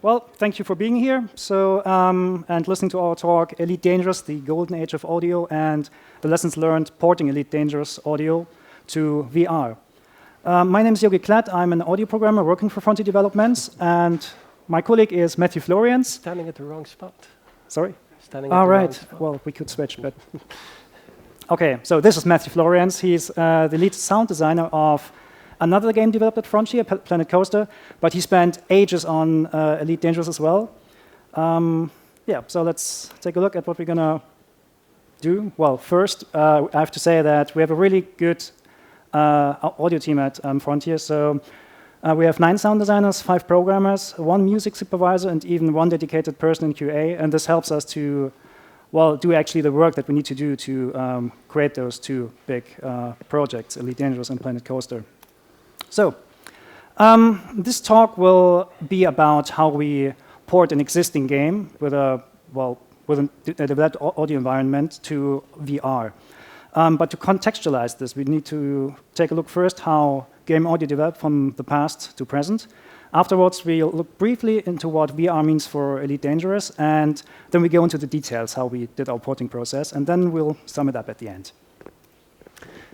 Well, thank you for being here. And listening to our talk, Elite Dangerous, the golden age of audio, and the lessons learned porting Elite Dangerous audio to VR. My name is Yogi Klatt. I'm an audio programmer working for Frontier Developments, and my colleague is Matthew Florianz. Standing at the wrong spot. Sorry? Standing at the wrong spot. Well, we could switch, but... OK, so this is Matthew Florianz. He's the lead sound designer of another game developed at Frontier, Planet Coaster, but he spent ages on Elite Dangerous as well. So let's take a look at what we're going to do. Well, first, I have to say that we have a really good audio team at Frontier. So we have 9 sound designers, 5 programmers, 1 music supervisor, and even 1 dedicated person in QA. And this helps us to do actually the work that we need to do to create those 2 big projects, Elite Dangerous and Planet Coaster. So this talk will be about how we port an existing game with a developed audio environment to VR. But to contextualize this, we need to take a look first how game audio developed from the past to present. Afterwards, we'll look briefly into what VR means for Elite Dangerous, and then we go into the details, how we did our porting process, and then we'll sum it up at the end.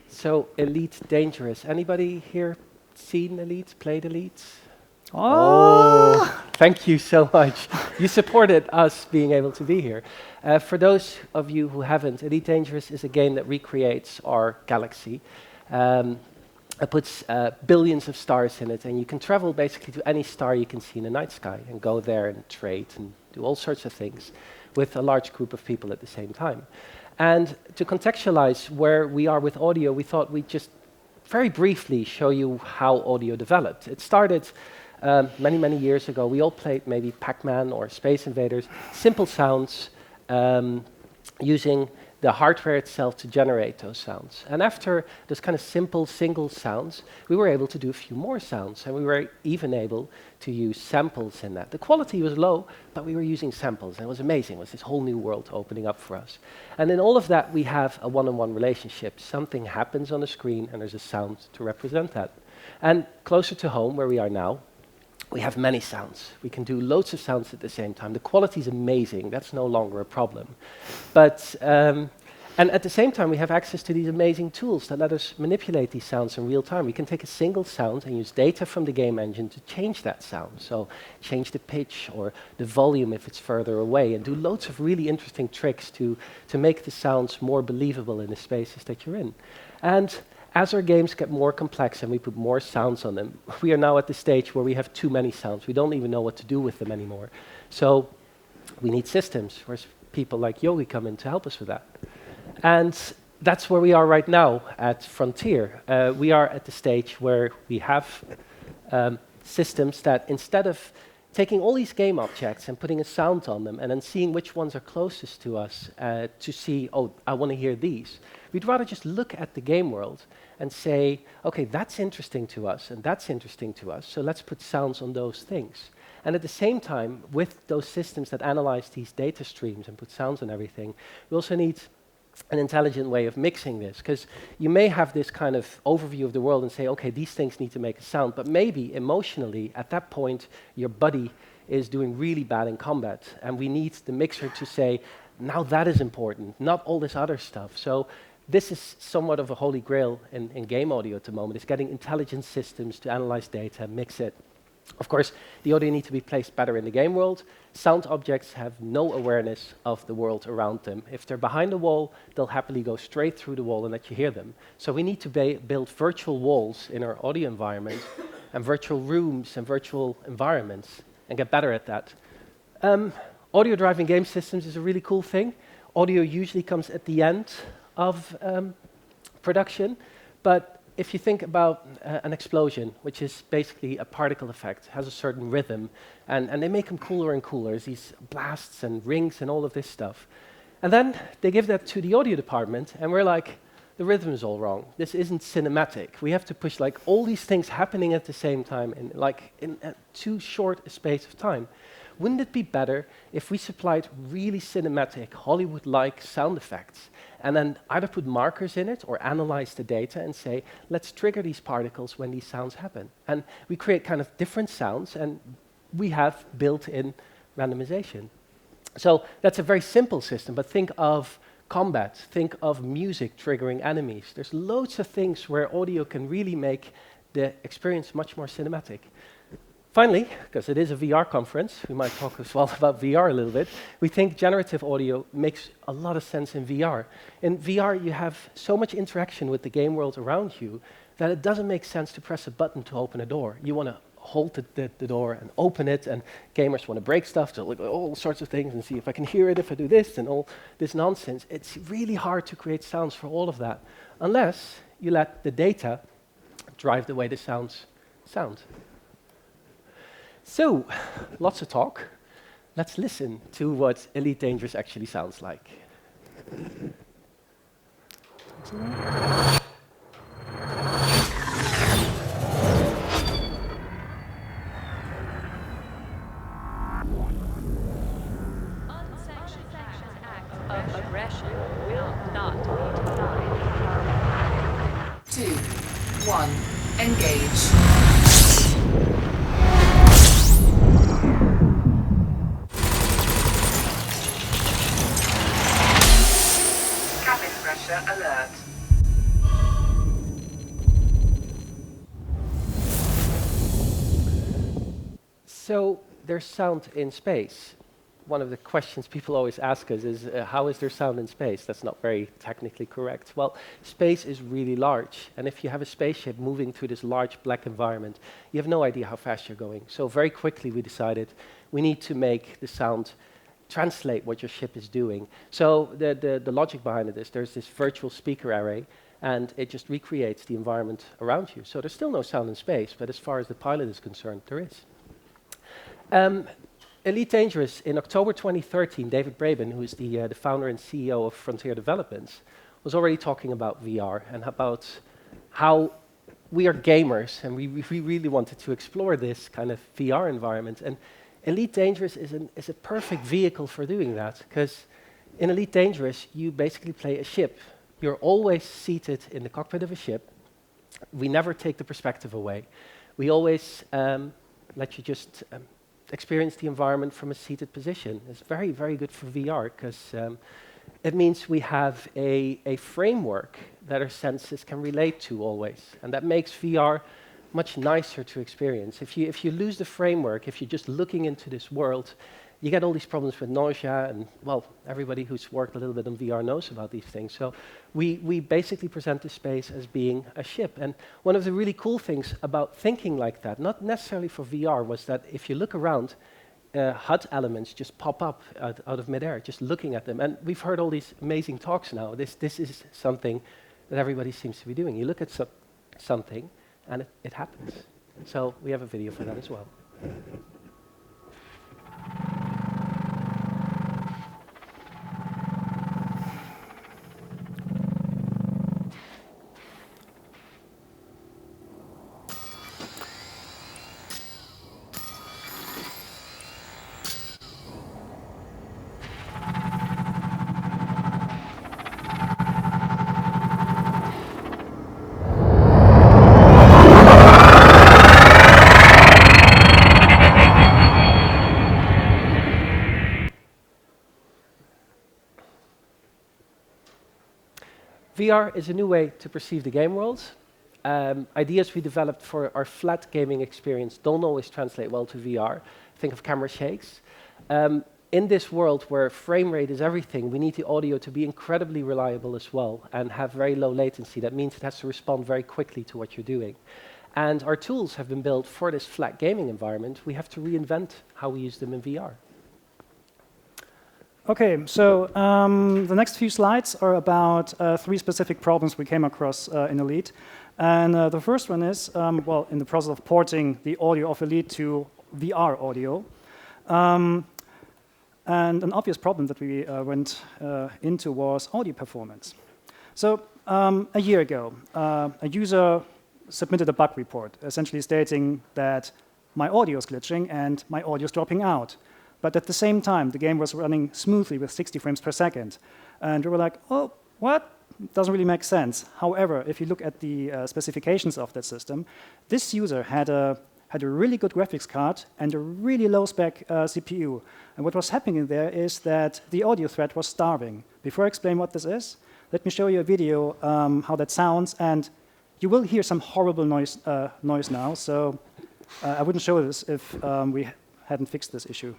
So, Elite Dangerous. Anybody here seen Elite, played Elite? Oh, thank you so much. You supported us being able to be here. For those of you who haven't, Elite Dangerous is a game that recreates our galaxy. It puts billions of stars in it, and you can travel basically to any star you can see in the night sky and go there and trade and do all sorts of things with a large group of people at the same time. And to contextualize where we are with audio, we thought we'd just very briefly show you how audio developed. It started many, many years ago. We all played maybe Pac-Man or Space Invaders, simple sounds using the hardware itself to generate those sounds. And after those kind of simple single sounds, we were able to do a few more sounds, and we were even able to use samples in that. The quality was low, but we were using samples, and it was amazing. It was this whole new world opening up for us. And in all of that, we have a one-on-one relationship. Something happens on the screen, and there's a sound to represent that. And closer to home, where we are now, we have many sounds. We can do loads of sounds at the same time. The quality is amazing. That's no longer a problem. But, and at the same time, we have access to these amazing tools that let us manipulate these sounds in real time. We can take a single sound and use data from the game engine to change that sound. So change the pitch or the volume if it's further away, and do loads of really interesting tricks to make the sounds more believable in the spaces that you're in. And as our games get more complex and we put more sounds on them, we are now at the stage where we have too many sounds. We don't even know what to do with them anymore. So we need systems where people like Yogi come in to help us with that. And that's where we are right now at Frontier. We are at the stage where we have systems that, instead of taking all these game objects and putting a sound on them and then seeing which ones are closest to us to see, oh, I want to hear these, we'd rather just look at the game world and say, OK, that's interesting to us, and that's interesting to us, so let's put sounds on those things. And at the same time, with those systems that analyze these data streams and put sounds on everything, we also need an intelligent way of mixing this, because you may have this kind of overview of the world and say, OK, these things need to make a sound, but maybe emotionally, at that point, your buddy is doing really bad in combat, and we need the mixer to say, now that is important, not all this other stuff. So this is somewhat of a holy grail in game audio at the moment, is getting intelligent systems to analyze data, mix it. Of course, the audio needs to be placed better in the game world. Sound objects have no awareness of the world around them. If they're behind a wall, they'll happily go straight through the wall and let you hear them. So we need to build virtual walls in our audio environment, and virtual rooms and virtual environments, and get better at that. Audio driving game systems is a really cool thing. Audio usually comes at the end of production, but if you think about an explosion, which is basically a particle effect, has a certain rhythm, and they make them cooler and cooler, these blasts and rings and all of this stuff. And then they give that to the audio department, and we're like, the rhythm is all wrong. This isn't cinematic. We have to push like all these things happening at the same time in too short a space of time. Wouldn't it be better if we supplied really cinematic, Hollywood-like sound effects, and then either put markers in it or analyze the data and say, let's trigger these particles when these sounds happen? And we create kind of different sounds, and we have built-in randomization. So that's a very simple system, but think of combat, think of music triggering enemies. There's loads of things where audio can really make the experience much more cinematic. Finally, because it is a VR conference, we might talk as well about VR a little bit, we think generative audio makes a lot of sense in VR. In VR, you have so much interaction with the game world around you that it doesn't make sense to press a button to open a door. You want to hold the door and open it, and gamers want to break stuff, to look at all sorts of things and see if I can hear it, if I do this, and all this nonsense. It's really hard to create sounds for all of that, unless you let the data drive the way the sounds sound. So, lots of talk. Let's listen to what Elite Dangerous actually sounds like. Unsanctioned acts of aggression will not be tolerated. 2, 1, engage. Cabin pressure alert. So, there's sound in space. One of the questions people always ask us is, how is there sound in space? That's not very technically correct. Well, space is really large, and if you have a spaceship moving through this large black environment, you have no idea how fast you're going. So very quickly we decided we need to make the sound translate what your ship is doing. So the logic behind it is there's this virtual speaker array, and it just recreates the environment around you. So there's still no sound in space, but as far as the pilot is concerned, there is. Elite Dangerous, in October 2013, David Braben, who is the founder and CEO of Frontier Developments, was already talking about VR and about how we are gamers, and we really wanted to explore this kind of VR environment. And Elite Dangerous is a perfect vehicle for doing that, because in Elite Dangerous, you basically play a ship. You're always seated in the cockpit of a ship. We never take the perspective away. We always let you just experience the environment from a seated position. It's very, very good for VR, because it means we have a framework that our senses can relate to always, and that makes VR much nicer to experience. If you lose the framework, if you're just looking into this world, you get all these problems with nausea, and, well, everybody who's worked a little bit on VR knows about these things. So we basically present the space as being a ship. And one of the really cool things about thinking like that, not necessarily for VR, was that if you look around, HUD elements just pop up out of midair, just looking at them. And we've heard all these amazing talks now. This is something that everybody seems to be doing. You look at something, and it happens. So we have a video for that as well. VR is a new way to perceive the game world. Ideas we developed for our flat gaming experience don't always translate well to VR. Think of camera shakes. In this world where frame rate is everything, we need the audio to be incredibly reliable as well and have very low latency. That means it has to respond very quickly to what you're doing. And our tools have been built for this flat gaming environment. We have to reinvent how we use them in VR. Okay, so the next few slides are about 3 specific problems we came across in Elite. And the first one is, well, in the process of porting the audio of Elite to VR audio. And an obvious problem that we went into was audio performance. So a year ago, a user submitted a bug report, essentially stating that my audio is glitching and my audio is dropping out. But at the same time, the game was running smoothly with 60 frames per second. And we were like, oh, what? Doesn't really make sense. However, if you look at the specifications of that system, this user had a had a really good graphics card and a really low-spec CPU. And what was happening there is that the audio thread was starving. Before I explain what this is, let me show you a video how that sounds. And you will hear some horrible noise now. So I wouldn't show this if we hadn't fixed this issue.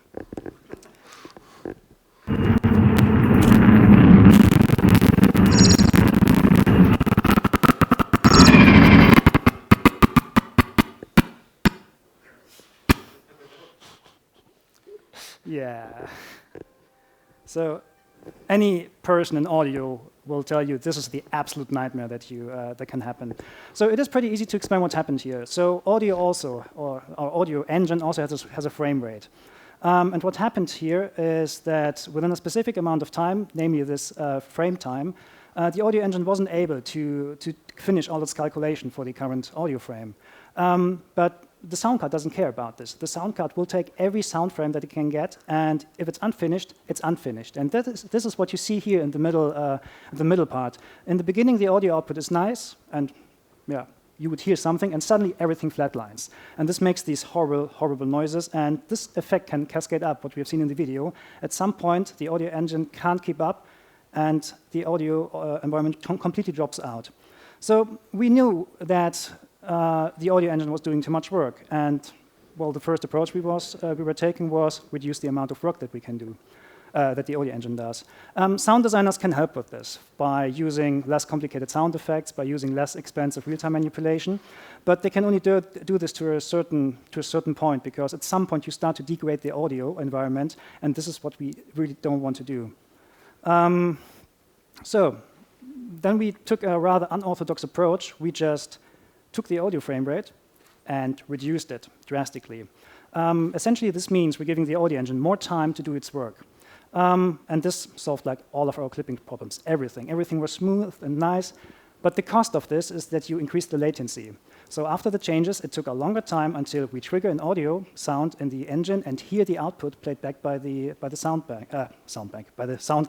Yeah. So any person in audio will tell you this is the absolute nightmare that can happen. So it is pretty easy to explain what happened here. So audio also, or our audio engine also has a frame rate. And what happened here is that within a specific amount of time, namely this frame time, the audio engine wasn't able to finish all its calculation for the current audio frame. But the sound card doesn't care about this. The sound card will take every sound frame that it can get, and if it's unfinished, it's unfinished. And this is what you see here in the middle part. In the beginning, the audio output is nice, and yeah, you would hear something, and suddenly everything flatlines. And this makes these horrible, horrible noises, and this effect can cascade up, what we have seen in the video. At some point, the audio engine can't keep up, and the audio environment completely drops out. So we knew that the audio engine was doing too much work, and well, the first approach we were taking was reduce the amount of work that we can do, that the audio engine does. Sound designers can help with this by using less complicated sound effects, by using less expensive real-time manipulation, but they can only do this to a certain point, because at some point you start to degrade the audio environment, and this is what we really don't want to do. So then we took a rather unorthodox approach. We just took the audio frame rate and reduced it drastically. Essentially, this means we're giving the audio engine more time to do its work. And this solved like all of our clipping problems, everything. Everything was smooth and nice, but the cost of this is that you increase the latency. So after the changes, it took a longer time until we trigger an audio sound in the engine and hear the output played back by the sound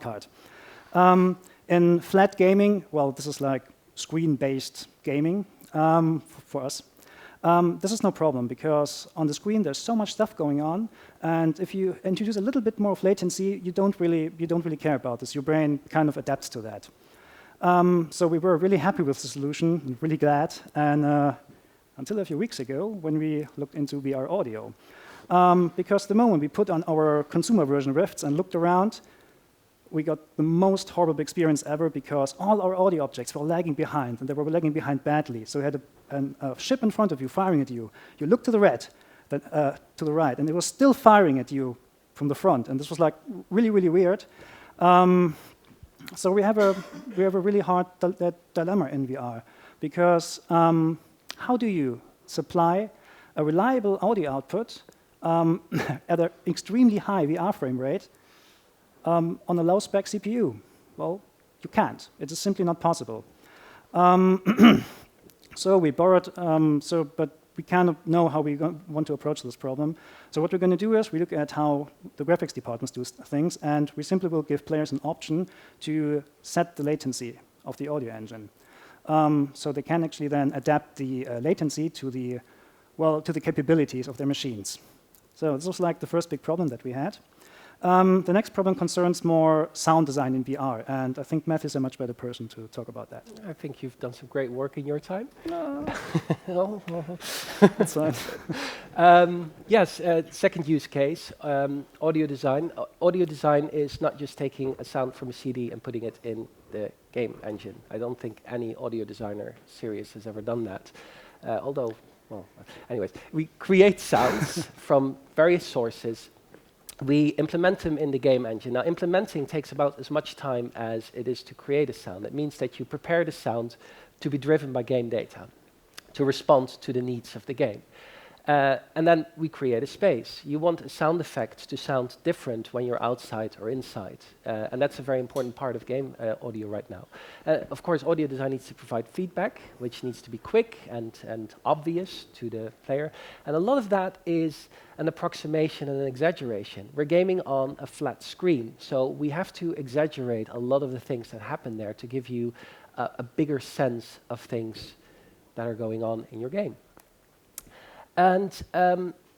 card. In flat gaming, well, this is like screen-based gaming. For us. This is no problem, because on the screen there's so much stuff going on, and if you introduce a little bit more of latency, you don't really care about this. Your brain kind of adapts to that. So we were really happy with the solution, and really glad, and until a few weeks ago when we looked into VR audio. Because the moment we put on our consumer version Rifts and looked around, we got the most horrible experience ever, because all our audio objects were lagging behind, and they were lagging behind badly. So you had a ship in front of you firing at you. You looked to the right, and it was still firing at you from the front, and this was like really, really weird. So we have a really hard dilemma in VR, because how do you supply a reliable audio output at an extremely high VR frame rate on a low-spec CPU? Well, you can't. It is simply not possible. So we borrowed, but we kind of know how we want to approach this problem. So what we're going to do is we look at how the graphics departments do things, and we simply will give players an option to set the latency of the audio engine. So they can actually then adapt the latency to the capabilities of their machines. So this was like the first big problem that we had. The next problem concerns more sound design in VR, and I think Matt is a much better person to talk about that. I think you've done some great work in your time. No. That's fine. Yes, second use case, audio design. Audio design is not just taking a sound from a CD and putting it in the game engine. I don't think any audio designer serious has ever done that. Although, well, anyways, we create sounds from various sources. We implement them in the game engine. Now, implementing takes about as much time as it is to create a sound. It means that you prepare the sound to be driven by game data, to respond to the needs of the game. And then we create a space. You want a sound effect to sound different when you're outside or inside. And that's a very important part of game audio right now. Of course, audio design needs to provide feedback, which needs to be quick and obvious to the player. And a lot of that is an approximation and an exaggeration. We're gaming on a flat screen, so we have to exaggerate a lot of the things that happen there to give you a bigger sense of things that are going on in your game. And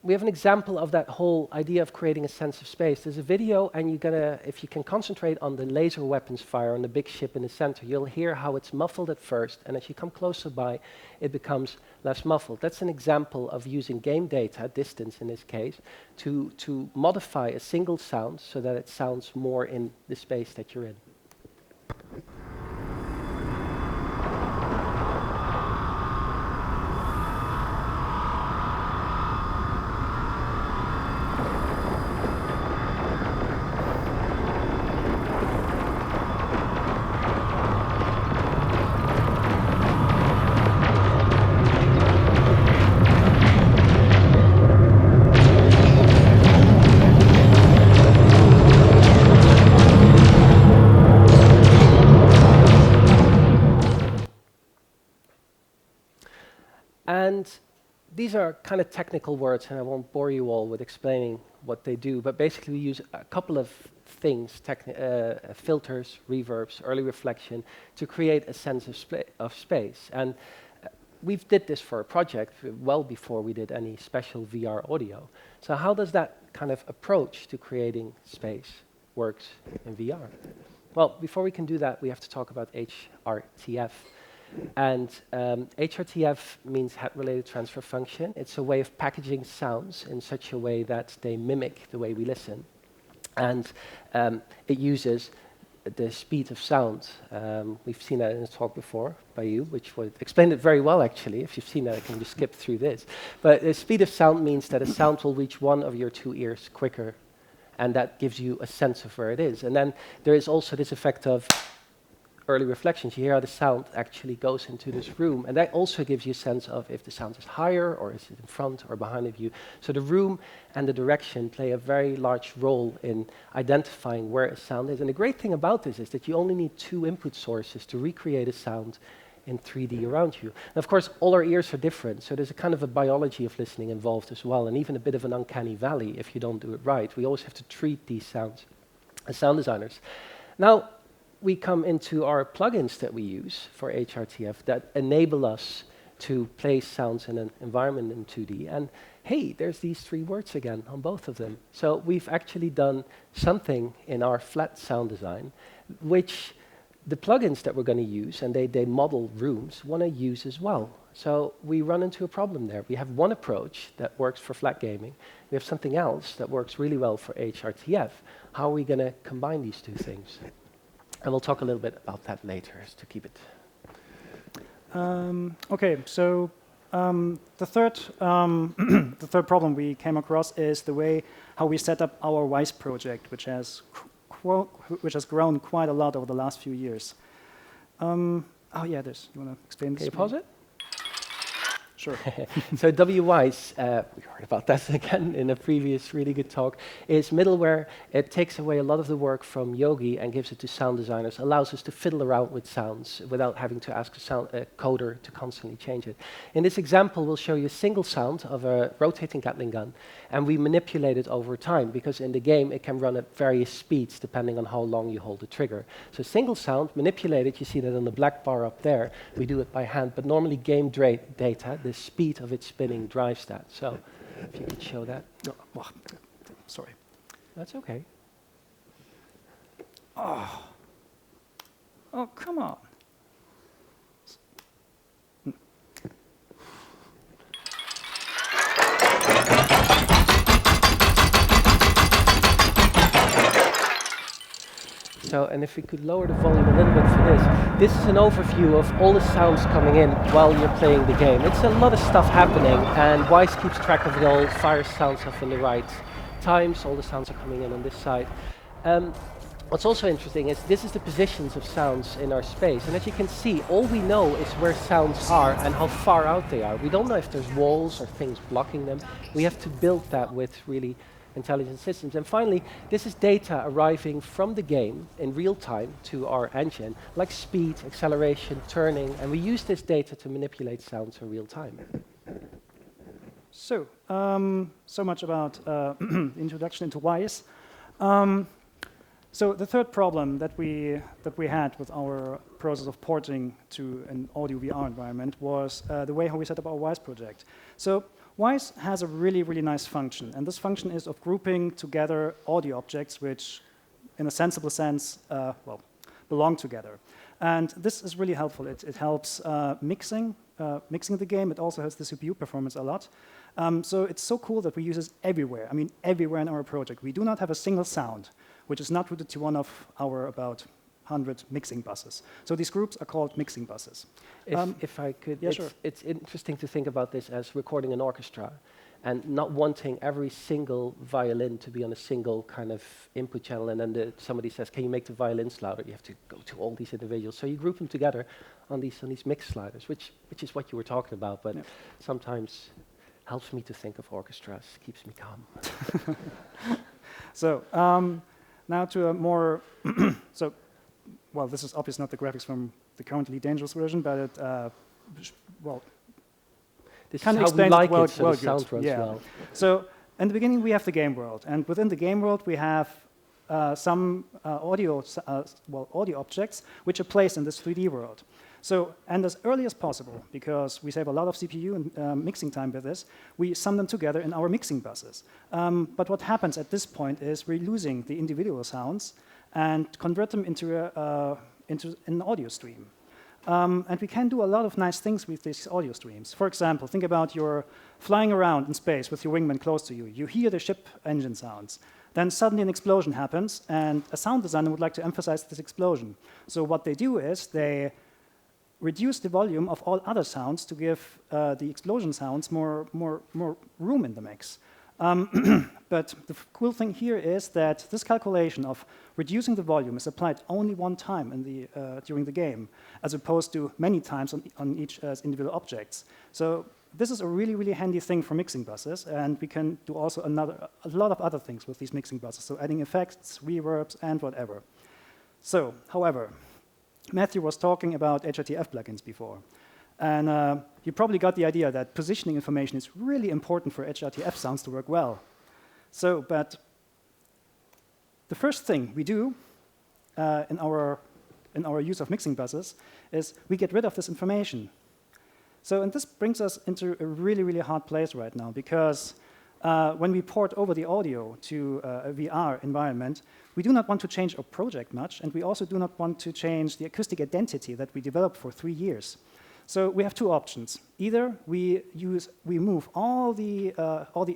we have an example of that whole idea of creating a sense of space. There's a video, and you're gonna, if you can concentrate on the laser weapons fire on the big ship in the center, you'll hear how it's muffled at first, and as you come closer by, it becomes less muffled. That's an example of using game data, distance in this case, to modify a single sound so that it sounds more in the space that you're in. And these are kind of technical words, and I won't bore you all with explaining what they do, but basically we use a couple of things, filters, reverbs, early reflection, to create a sense of space. And we did this for a project well before we did any special VR audio. So how does that kind of approach to creating space works in VR? Well, before we can do that, we have to talk about HRTF. And HRTF means head-related transfer function. It's a way of packaging sounds in such a way that they mimic the way we listen. And it uses the speed of sound. We've seen that in a talk before by you, which would explain it very well, actually. If you've seen that, I can just skip through this. But the speed of sound means that a sound will reach one of your two ears quicker, and that gives you a sense of where it is. And then there is also this effect of early reflections. You hear how the sound actually goes into this room, and that also gives you a sense of if the sound is higher, or is it in front or behind of you. So the room and the direction play a very large role in identifying where a sound is. And the great thing about this is that you only need two input sources to recreate a sound in 3D around you. And of course, all our ears are different, so there's a kind of a biology of listening involved as well, and even a bit of an uncanny valley if you don't do it right. We always have to treat these sounds as sound designers. Now, we come into our plugins that we use for HRTF that enable us to place sounds in an environment in 2D. And hey, there's these three words again on both of them. So we've actually done something in our flat sound design, which the plugins that we're going to use, and they model rooms, want to use as well. So we run into a problem there. We have one approach that works for flat gaming. We have something else that works really well for HRTF. How are we going to combine these two things? And we'll talk a little bit about that later, to keep it. Okay, so the third problem we came across is the way how we set up our WISE project, which has grown quite a lot over the last few years. Oh yeah, this. You want to explain this? Can you pause it? Sure. So WWise, we heard about that again in a previous really good talk, is middleware. It takes away a lot of the work from Yogi and gives it to sound designers, allows us to fiddle around with sounds without having to ask a coder to constantly change it. In this example, we'll show you a single sound of a rotating Gatling gun, and we manipulate it over time, because in the game it can run at various speeds depending on how long you hold the trigger. So single sound, manipulated, you see that on the black bar up there, we do it by hand, but normally game data, the speed of it spinning drives that. So if you could show that. No, oh, sorry. That's okay. Oh, come on. So, and if we could lower the volume a little bit for this. This is an overview of all the sounds coming in while you're playing the game. It's a lot of stuff happening, and WISE keeps track of it all, fires sounds off in the right times, all the sounds are coming in on this side. What's also interesting is this is the positions of sounds in our space, and as you can see, all we know is where sounds are and how far out they are. We don't know if there's walls or things blocking them. We have to build that with really intelligent systems. And finally, this is data arriving from the game in real time to our engine, like speed, acceleration, turning, and we use this data to manipulate sounds in real time. So, so much about introduction into WISE. So the third problem that we had with our process of porting to an audio VR environment was the way how we set up our WISE project. So Wise has a really, really nice function, and this function is of grouping together audio objects which, in a sensible sense, well, belong together. And this is really helpful. It helps mixing the game. It also has the CPU performance a lot. So it's so cool that we use it everywhere. I mean, everywhere in our project. We do not have a single sound which is not routed to one of our about 100 mixing buses. So these groups are called mixing buses. If I could, yeah, sure. It's interesting to think about this as recording an orchestra and not wanting every single violin to be on a single kind of input channel, and then somebody says, can you make the violins louder? You have to go to all these individuals. So you group them together on these mix sliders, which is what you were talking about, but sometimes helps me to think of orchestras, keeps me calm. So now to a more, well, this is obviously not the graphics from the currently dangerous version, but it, well, this kind is of how we explains like well, it, so well the sound runs yeah. well. So in the beginning, we have the game world, and within the game world, we have some audio objects which are placed in this 3D world. So, and as early as possible, because we save a lot of CPU and mixing time with this, we sum them together in our mixing buses. But what happens at this point is we're losing the individual sounds and convert them into an audio stream. And we can do a lot of nice things with these audio streams. For example, think about you're flying around in space with your wingman close to you. You hear the ship engine sounds. Then suddenly an explosion happens, and a sound designer would like to emphasize this explosion. So what they do is they reduce the volume of all other sounds to give the explosion sounds more room in the mix. But the cool thing here is that this calculation of reducing the volume is applied only one time in during the game, as opposed to many times on each individual objects. So this is a really, really handy thing for mixing buses, and we can do also a lot of other things with these mixing buses, so adding effects, reverbs, and whatever. So, however, Matthew was talking about HRTF plugins before. And you probably got the idea that positioning information is really important for HRTF sounds to work well. So, but the first thing we do in our use of mixing buses is we get rid of this information. So, and this brings us into a really, really hard place right now, because when we port over the audio to a VR environment, we do not want to change our project much, and we also do not want to change the acoustic identity that we developed for 3 years. So we have two options. Either we move all the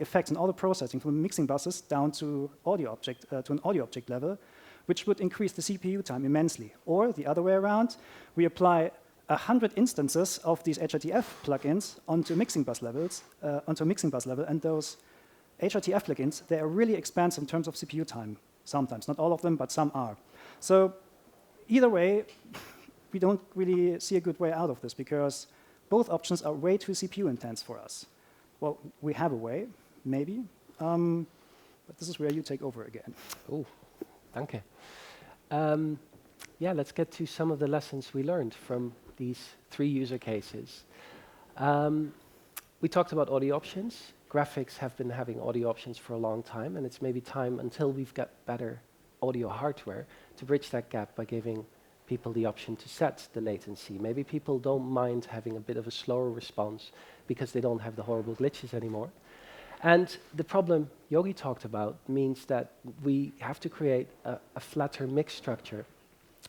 effects and all the processing from mixing buses down to an audio object level, which would increase the CPU time immensely. Or the other way around, we apply 100 instances of these HRTF plugins onto a mixing bus level, and those HRTF plugins, they are really expensive in terms of CPU time. Sometimes, not all of them, but some are. So either way, we don't really see a good way out of this, because both options are way too CPU intense for us. Well, we have a way, maybe, but this is where you take over again. Oh, danke. Yeah, let's get to some of the lessons we learned from these 3 user cases. We talked about audio options. Graphics have been having audio options for a long time, and it's maybe time, until we've got better audio hardware, to bridge that gap by giving people the option to set the latency. Maybe people don't mind having a bit of a slower response because they don't have the horrible glitches anymore. And the problem Yogi talked about means that we have to create a flatter mix structure,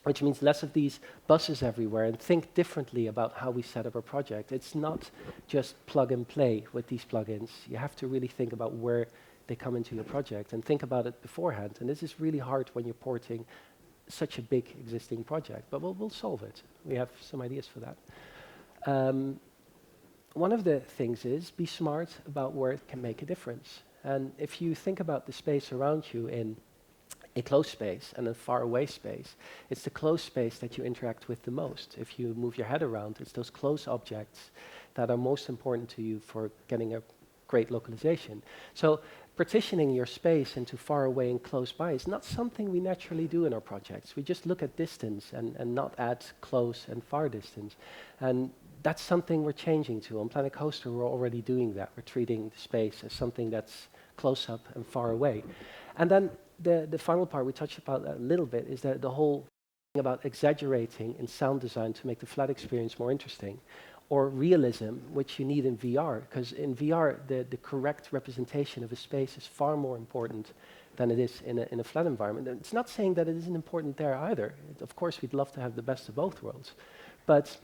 which means less of these buses everywhere, and think differently about how we set up a project. It's not just plug and play with these plugins. You have to really think about where they come into your project and think about it beforehand. And this is really hard when you're porting such a big existing project, but we'll solve it. We have some ideas for that. One of the things is be smart about where it can make a difference. And if you think about the space around you in a close space and a far away space, it's the close space that you interact with the most. If you move your head around, it's those close objects that are most important to you for getting a great localization. So partitioning your space into far away and close by is not something we naturally do in our projects. We just look at distance and not add close and far distance. And that's something we're changing to. On Planet Coaster, we're already doing that. We're treating the space as something that's close up and far away. And then the final part we touched about a little bit is that the whole thing about exaggerating in sound design to make the flat experience more interesting. or realism, which you need in VR, because in VR, the correct representation of a space is far more important than it is in a flat environment. And it's not saying that it isn't important there either. Of course, we'd love to have the best of both worlds. But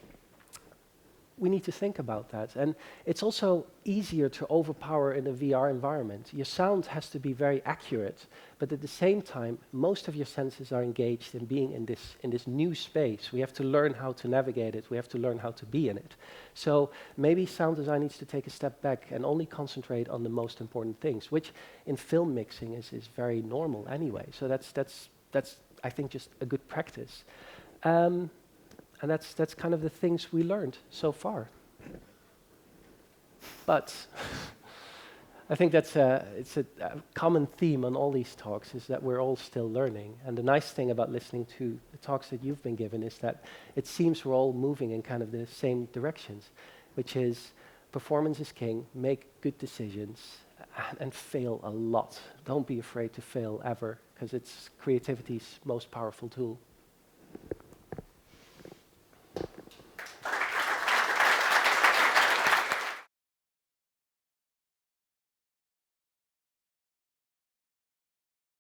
we need to think about that. And it's also easier to overpower in a VR environment. Your sound has to be very accurate, but at the same time, most of your senses are engaged in being in this new space. We have to learn how to navigate it. We have to learn how to be in it. So maybe sound design needs to take a step back and only concentrate on the most important things, which in film mixing is very normal anyway. So that's I think, just a good practice. And that's kind of the things we learned so far. But I think it's a common theme on all these talks, is that we're all still learning. And the nice thing about listening to the talks that you've been given is that it seems we're all moving in kind of the same directions, which is performance is king, make good decisions, and fail a lot. Don't be afraid to fail ever, because it's creativity's most powerful tool.